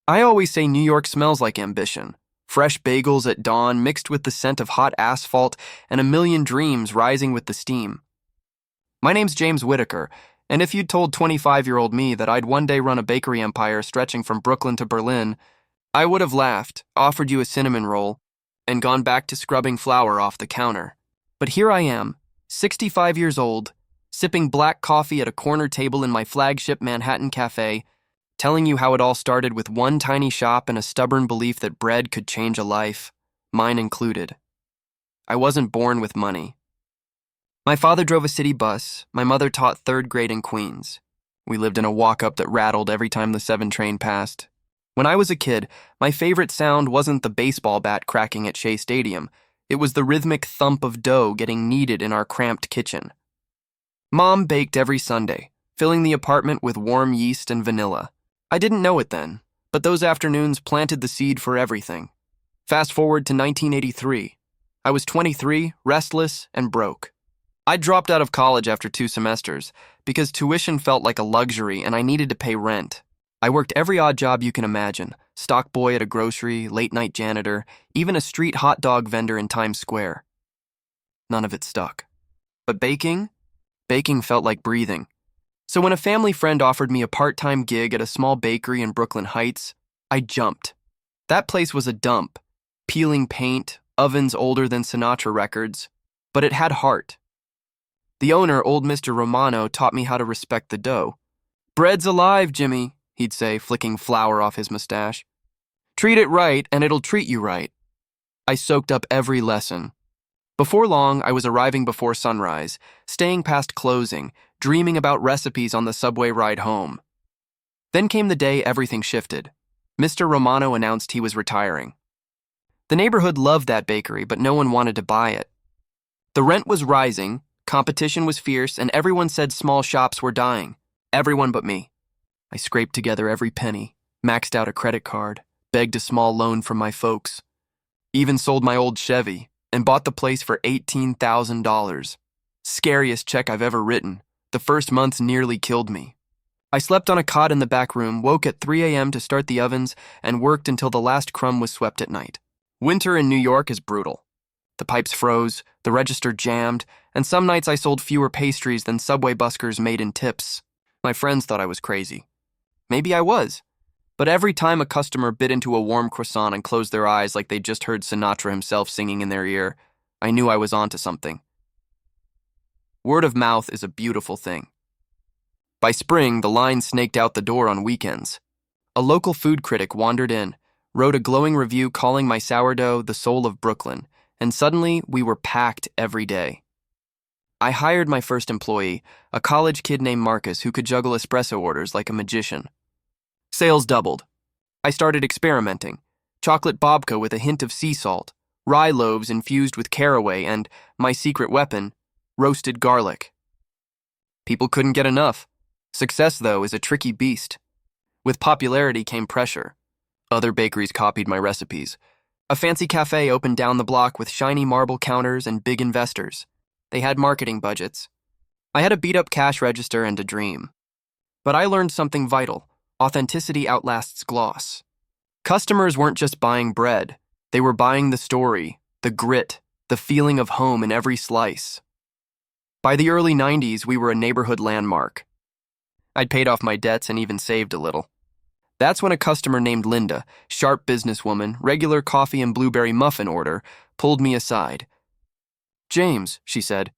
I always say New York smells like ambition. Fresh bagels at dawn mixed with the scent of hot asphalt and a million dreams rising with the steam. My name's James Whitaker, and if you'd told 25-year-old me that I'd one day run a bakery empire stretching from Brooklyn to Berlin, I would have laughed, offered you a cinnamon roll, and gone back to scrubbing flour off the counter. But here I am, 65 years old, sipping black coffee at a corner table in my flagship Manhattan cafe, telling you how it all started with one tiny shop and a stubborn belief that bread could change a life, mine included. I wasn't born with money. My father drove a city bus, my mother taught third grade in Queens. We lived in a walk-up that rattled every time the 7 train passed. When I was a kid, my favorite sound wasn't the baseball bat cracking at Shea Stadium. It was the rhythmic thump of dough getting kneaded in our cramped kitchen. Mom baked every Sunday, filling the apartment with warm yeast and vanilla. I didn't know it then, but those afternoons planted the seed for everything. Fast forward to 1983. I was 23, restless, and broke. I dropped out of college after 2 semesters because tuition felt like a luxury and I needed to pay rent. I worked every odd job you can imagine: stock boy at a grocery, late-night janitor, even a street hot dog vendor in Times Square. None of it stuck. But baking felt like breathing. So when a family friend offered me a part-time gig at a small bakery in Brooklyn Heights, I jumped. That place was a dump, peeling paint, ovens older than Sinatra records, but it had heart. The owner, old Mr. Romano, taught me how to respect the dough. "Bread's alive, Jimmy," he'd say, flicking flour off his mustache. "Treat it right, and it'll treat you right." I soaked up every lesson. Before long, I was arriving before sunrise, staying past closing, dreaming about recipes on the subway ride home. Then came the day everything shifted. Mr. Romano announced he was retiring. The neighborhood loved that bakery, but no one wanted to buy it. The rent was rising, competition was fierce, and everyone said small shops were dying. Everyone but me. I scraped together every penny, maxed out a credit card, begged a small loan from my folks, even sold my old Chevy, and bought the place for $18,000. Scariest check I've ever written. The first month nearly killed me. I slept on a cot in the back room, woke at 3 a.m. to start the ovens, and worked until the last crumb was swept at night. Winter in New York is brutal. The pipes froze, the register jammed, and some nights I sold fewer pastries than subway buskers made in tips. My friends thought I was crazy. Maybe I was. But every time a customer bit into a warm croissant and closed their eyes like they'd just heard Sinatra himself singing in their ear, I knew I was onto something. Word of mouth is a beautiful thing. By spring, the line snaked out the door on weekends. A local food critic wandered in, wrote a glowing review calling my sourdough the soul of Brooklyn, and suddenly we were packed every day. I hired my first employee, a college kid named Marcus who could juggle espresso orders like a magician. Sales doubled. I started experimenting. Chocolate babka with a hint of sea salt, rye loaves infused with caraway, and, my secret weapon, roasted garlic. People couldn't get enough. Success, though, is a tricky beast. With popularity came pressure. Other bakeries copied my recipes. A fancy cafe opened down the block with shiny marble counters and big investors. They had marketing budgets. I had a beat-up cash register and a dream. But I learned something vital. Authenticity outlasts gloss. Customers weren't just buying bread. They were buying the story, the grit, the feeling of home in every slice. By the early 90s, we were a neighborhood landmark. I'd paid off my debts and even saved a little. That's when a customer named Linda, sharp businesswoman, regular coffee and blueberry muffin order, pulled me aside. "James," she said,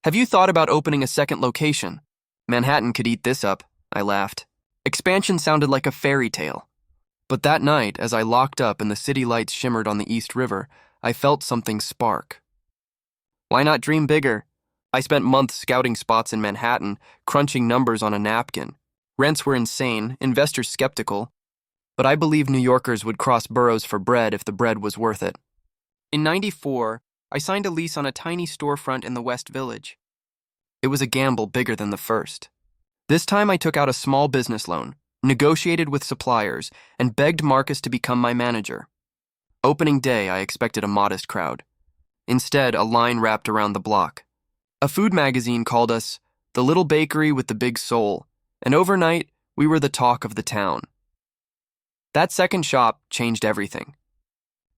"have you thought about opening a second location?" "Manhattan could eat this up," I laughed. Expansion sounded like a fairy tale. But that night, as I locked up and the city lights shimmered on the East River, I felt something spark. Why not dream bigger? I spent months scouting spots in Manhattan, crunching numbers on a napkin. Rents were insane, investors skeptical, but I believed New Yorkers would cross boroughs for bread if the bread was worth it. In '94, I signed a lease on a tiny storefront in the West Village. It was a gamble bigger than the first. This time I took out a small business loan, negotiated with suppliers, and begged Marcus to become my manager. Opening day, I expected a modest crowd. Instead, a line wrapped around the block. A food magazine called us the little bakery with the big soul, and overnight, we were the talk of the town. That second shop changed everything.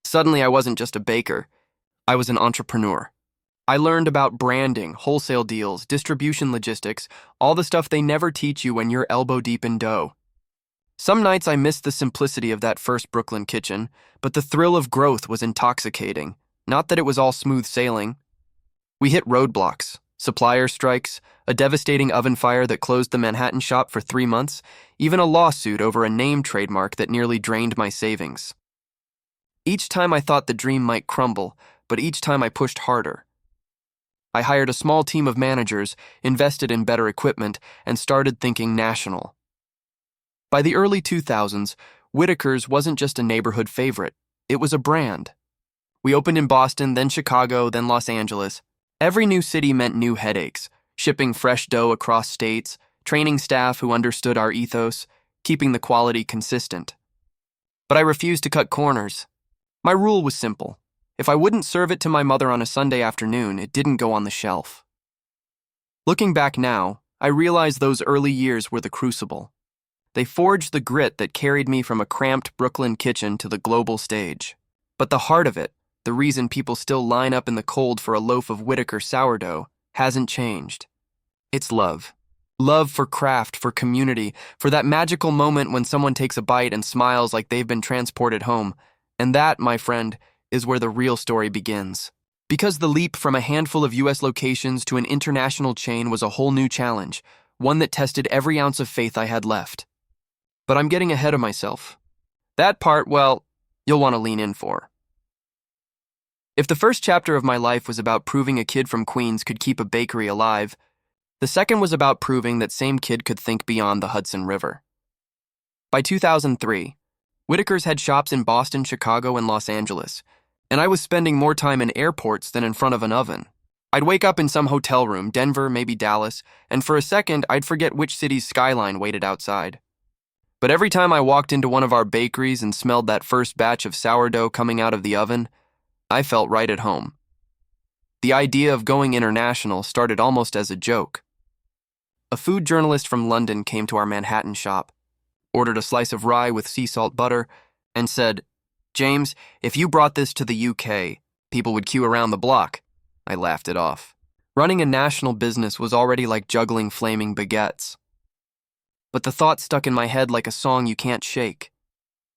Suddenly, I wasn't just a baker, I was an entrepreneur. I learned about branding, wholesale deals, distribution logistics, all the stuff they never teach you when you're elbow deep in dough. Some nights I missed the simplicity of that first Brooklyn kitchen, but the thrill of growth was intoxicating. Not that it was all smooth sailing. We hit roadblocks, supplier strikes, a devastating oven fire that closed the Manhattan shop for 3 months, even a lawsuit over a name trademark that nearly drained my savings. Each time I thought the dream might crumble, but each time I pushed harder. I hired a small team of managers, invested in better equipment, and started thinking national. By the early 2000s, Whitaker's wasn't just a neighborhood favorite, it was a brand. We opened in Boston, then Chicago, then Los Angeles. Every new city meant new headaches, shipping fresh dough across states, training staff who understood our ethos, keeping the quality consistent. But I refused to cut corners. My rule was simple. If I wouldn't serve it to my mother on a Sunday afternoon, it didn't go on the shelf. Looking back now, I realize those early years were the crucible. They forged the grit that carried me from a cramped Brooklyn kitchen to the global stage. But the heart of it, the reason people still line up in the cold for a loaf of Whitaker sourdough, hasn't changed. It's love. Love for craft, for community, for that magical moment when someone takes a bite and smiles like they've been transported home. And that, my friend, is where the real story begins. Because the leap from a handful of US locations to an international chain was a whole new challenge, one that tested every ounce of faith I had left. But I'm getting ahead of myself. That part, well, you'll want to lean in for. If the first chapter of my life was about proving a kid from Queens could keep a bakery alive, the second was about proving that same kid could think beyond the Hudson River. By 2003, Whitaker's had shops in Boston, Chicago, and Los Angeles, and I was spending more time in airports than in front of an oven. I'd wake up in some hotel room, Denver, maybe Dallas, and for a second I'd forget which city's skyline waited outside. But every time I walked into one of our bakeries and smelled that first batch of sourdough coming out of the oven, I felt right at home. The idea of going international started almost as a joke. A food journalist from London came to our Manhattan shop, ordered a slice of rye with sea salt butter, and said, "James, if you brought this to the UK, people would queue around the block." I laughed it off. Running a national business was already like juggling flaming baguettes. But the thought stuck in my head like a song you can't shake.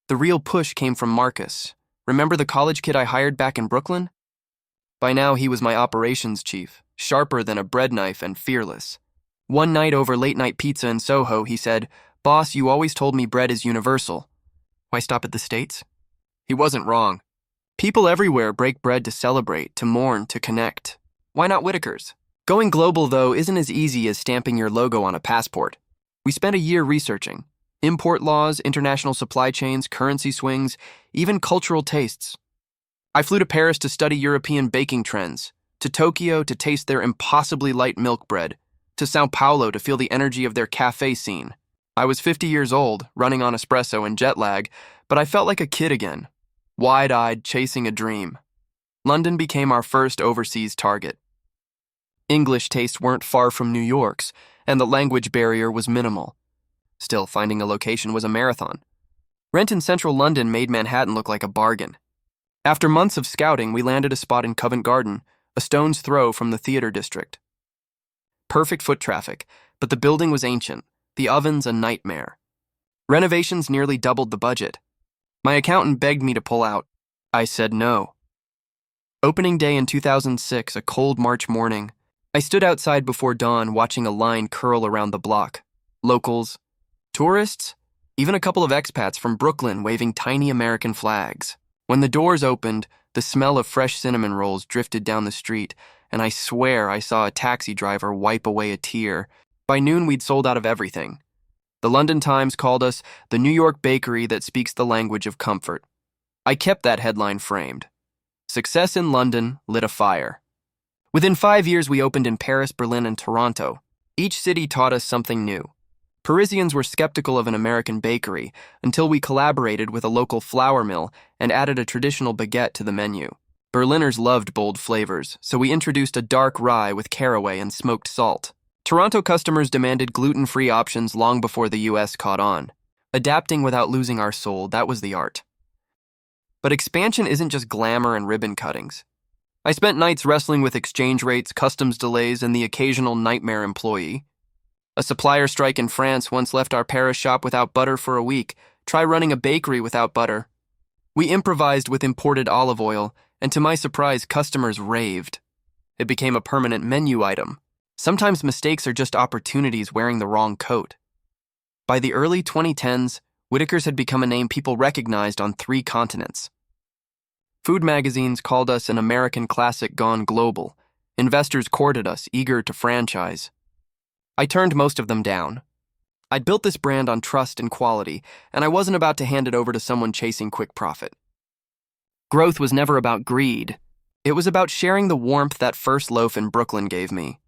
The real push came from Marcus. Remember the college kid I hired back in Brooklyn? By now he was my operations chief, sharper than a bread knife and fearless. One night over late-night pizza in Soho, he said, "Boss, you always told me bread is universal. Why stop at the States?" He wasn't wrong. People everywhere break bread to celebrate, to mourn, to connect. Why not Whitaker's? Going global, though, isn't as easy as stamping your logo on a passport. We spent a year researching import laws, international supply chains, currency swings, even cultural tastes. I flew to Paris to study European baking trends, to Tokyo to taste their impossibly light milk bread, to Sao Paulo to feel the energy of their cafe scene. I was 50 years old, running on espresso and jet lag, but I felt like a kid again, wide-eyed, chasing a dream. London became our first overseas target. English tastes weren't far from New York's, and the language barrier was minimal. Still, finding a location was a marathon. Rent in central London made Manhattan look like a bargain. After months of scouting, we landed a spot in Covent Garden, a stone's throw from the theater district. Perfect foot traffic, but the building was ancient, the ovens a nightmare. Renovations nearly doubled the budget. My accountant begged me to pull out. I said no. Opening day in 2006, a cold March morning, I stood outside before dawn watching a line curl around the block. Locals, tourists, even a couple of expats from Brooklyn waving tiny American flags. When the doors opened, the smell of fresh cinnamon rolls drifted down the street, and I swear I saw a taxi driver wipe away a tear. By noon, we'd sold out of everything. The London Times called us the New York bakery that speaks the language of comfort. I kept that headline framed. Success in London lit a fire. Within 5 years, we opened in Paris, Berlin, and Toronto. Each city taught us something new. Parisians were skeptical of an American bakery until we collaborated with a local flour mill and added a traditional baguette to the menu. Berliners loved bold flavors, so we introduced a dark rye with caraway and smoked salt. Toronto customers demanded gluten-free options long before the US caught on. Adapting without losing our soul, that was the art. But expansion isn't just glamour and ribbon cuttings. I spent nights wrestling with exchange rates, customs delays, and the occasional nightmare employee. A supplier strike in France once left our Paris shop without butter for a week. Try running a bakery without butter. We improvised with imported olive oil, and to my surprise, customers raved. It became a permanent menu item. Sometimes mistakes are just opportunities wearing the wrong coat. By the early 2010s, Whitaker's had become a name people recognized on 3 continents. Food magazines called us an American classic gone global. Investors courted us, eager to franchise. I turned most of them down. I'd built this brand on trust and quality, and I wasn't about to hand it over to someone chasing quick profit. Growth was never about greed. It was about sharing the warmth that first loaf in Brooklyn gave me.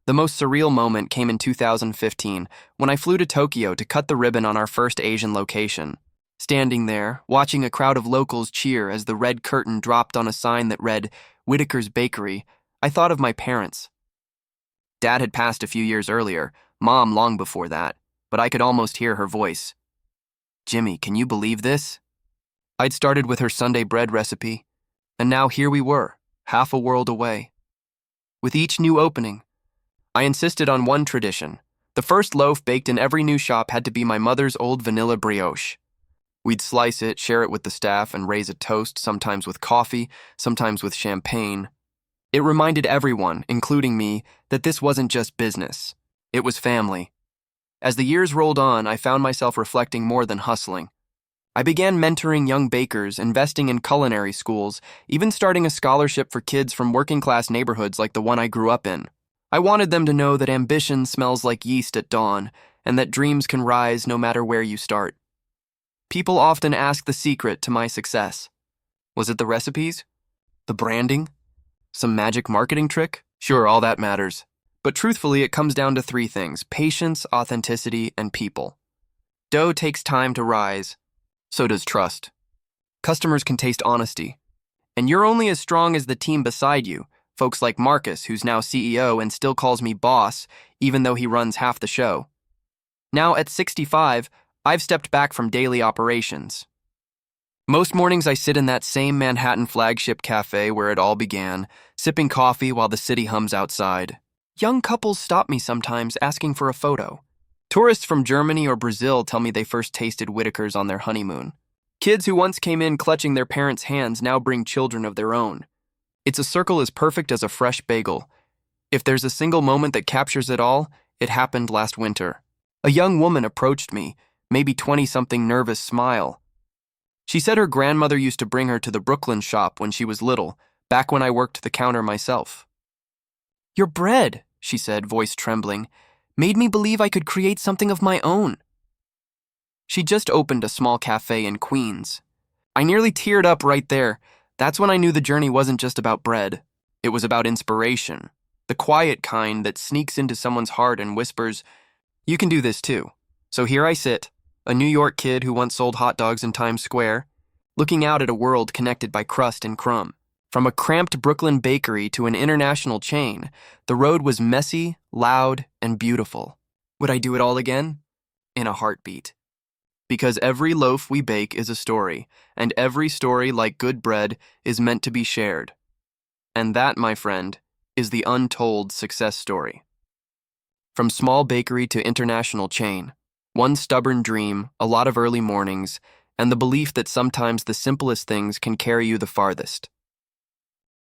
The most surreal moment came in 2015 when I flew to Tokyo to cut the ribbon on our first Asian location. Standing there, watching a crowd of locals cheer as the red curtain dropped on a sign that read, "Whitaker's Bakery," I thought of my parents. Dad had passed a few years earlier, Mom long before that, but I could almost hear her voice. "Jimmy, can you believe this?" I'd started with her Sunday bread recipe, and now here we were, half a world away. With each new opening, I insisted on one tradition. The first loaf baked in every new shop had to be my mother's old vanilla brioche. We'd slice it, share it with the staff, and raise a toast, sometimes with coffee, sometimes with champagne. It reminded everyone, including me, that this wasn't just business. It was family. As the years rolled on, I found myself reflecting more than hustling. I began mentoring young bakers, investing in culinary schools, even starting a scholarship for kids from working-class neighborhoods like the one I grew up in. I wanted them to know that ambition smells like yeast at dawn, and that dreams can rise no matter where you start. People often ask the secret to my success. Was it the recipes? The branding? Some magic marketing trick? Sure, all that matters. But truthfully, it comes down to 3 things: patience, authenticity, and people. Dough takes time to rise. So does trust. Customers can taste honesty. And you're only as strong as the team beside you. Folks like Marcus, who's now CEO and still calls me boss, even though he runs half the show. Now, at 65, I've stepped back from daily operations. Most mornings I sit in that same Manhattan flagship cafe where it all began, sipping coffee while the city hums outside. Young couples stop me sometimes asking for a photo. Tourists from Germany or Brazil tell me they first tasted Whitaker's on their honeymoon. Kids who once came in clutching their parents' hands now bring children of their own. It's a circle as perfect as a fresh bagel. If there's a single moment that captures it all, it happened last winter. A young woman approached me, maybe 20-something, nervous smile. She said her grandmother used to bring her to the Brooklyn shop when she was little, back when I worked the counter myself. "Your bread," she said, voice trembling, "made me believe I could create something of my own." She just opened a small cafe in Queens. I nearly teared up right there. That's when I knew the journey wasn't just about bread. It was about inspiration. The quiet kind that sneaks into someone's heart and whispers, "You can do this too." So here I sit, a New York kid who once sold hot dogs in Times Square, looking out at a world connected by crust and crumb. From a cramped Brooklyn bakery to an international chain, the road was messy, loud, and beautiful. Would I do it all again? In a heartbeat. Because every loaf we bake is a story, and every story, like good bread, is meant to be shared. And that, my friend, is the untold success story. From small bakery to international chain, one stubborn dream, a lot of early mornings, and the belief that sometimes the simplest things can carry you the farthest.